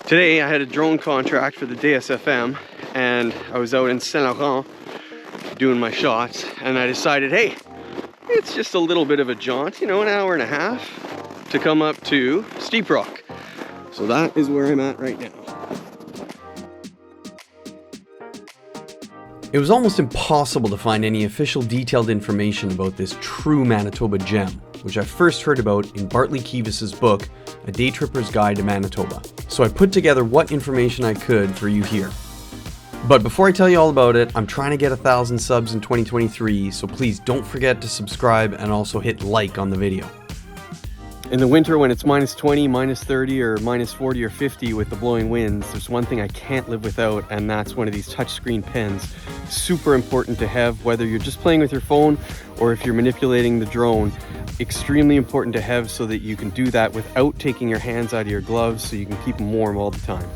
Today I had a drone contract for the DSFM and I was out in Saint Laurent doing my shots, and I decided, hey, it's just a little bit of a jaunt, you know, an hour and a half to come up to Steep Rock. So that is where I'm at right now. It was almost impossible to find any official detailed information about this true Manitoba gem, which I first heard about in Bartley Kivis's book, A Day Tripper's Guide to Manitoba. So I put together what information I could for you here. But before I tell you all about it, I'm trying to get 1,000 subs in 2023, so please don't forget to subscribe and also hit like on the video. In the winter when it's minus 20, minus 30, or minus 40 or 50 with the blowing winds, there's one thing I can't live without, and that's one of these touchscreen pens. Super important to have, whether you're just playing with your phone or if you're manipulating the drone. Extremely important to have so that you can do that without taking your hands out of your gloves, so you can keep them warm all the time.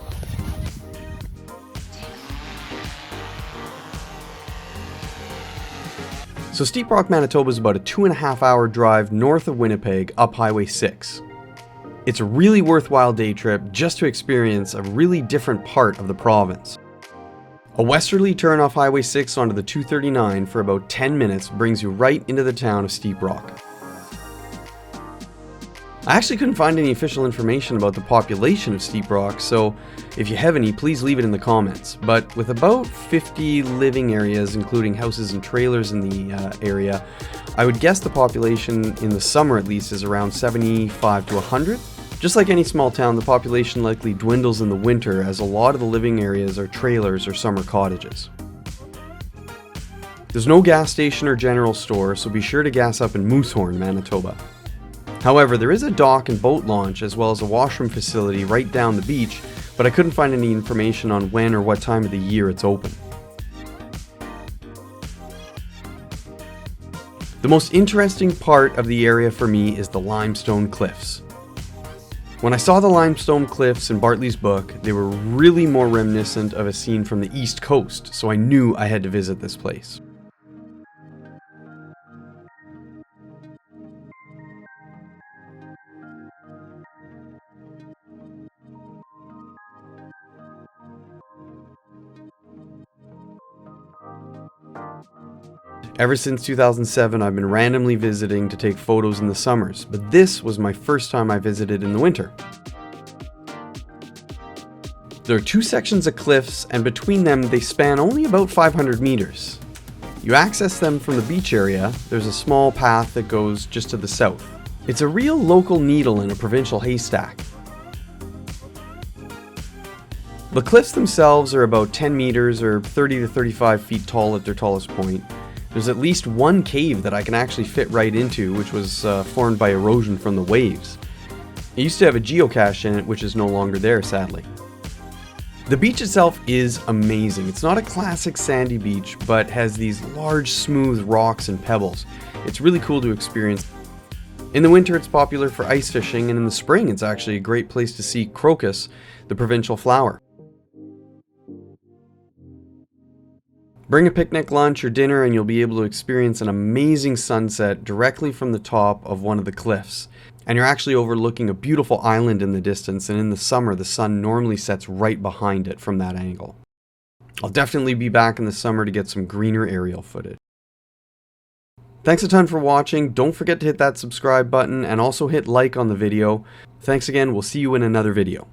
So Steep Rock, Manitoba is about a 2.5-hour drive north of Winnipeg up Highway 6. It's a really worthwhile day trip just to experience a really different part of the province. A westerly turn off Highway 6 onto the 239 for about 10 minutes brings you right into the town of Steep Rock. I actually couldn't find any official information about the population of Steep Rock, so if you have any, please leave it in the comments. But with about 50 living areas, including houses and trailers in the area, I would guess the population in the summer at least is around 75 to 100. Just like any small town, the population likely dwindles in the winter as a lot of the living areas are trailers or summer cottages. There's no gas station or general store, so be sure to gas up in Moosehorn, Manitoba. However, there is a dock and boat launch as well as a washroom facility right down the beach, but I couldn't find any information on when or what time of the year it's open. The most interesting part of the area for me is the limestone cliffs. When I saw the limestone cliffs in Bartley's book, they were really more reminiscent of a scene from the East Coast, so I knew I had to visit this place. Ever since 2007, I've been randomly visiting to take photos in the summers, but this was my first time I visited in the winter. There are two sections of cliffs, and between them they span only about 500 meters. You access them from the beach area. There's a small path that goes just to the south. It's a real local needle in a provincial haystack. The cliffs themselves are about 10 meters or 30 to 35 feet tall at their tallest point. There's at least one cave that I can actually fit right into, which was formed by erosion from the waves. It used to have a geocache in it, which is no longer there, sadly. The beach itself is amazing. It's not a classic sandy beach, but has these large, smooth rocks and pebbles. It's really cool to experience. In the winter, it's popular for ice fishing, and in the spring, it's actually a great place to see crocus, the provincial flower. Bring a picnic lunch or dinner and you'll be able to experience an amazing sunset directly from the top of one of the cliffs. And you're actually overlooking a beautiful island in the distance, and in the summer the sun normally sets right behind it from that angle. I'll definitely be back in the summer to get some greener aerial footage. Thanks a ton for watching. Don't forget to hit that subscribe button and also hit like on the video. Thanks again. We'll see you in another video.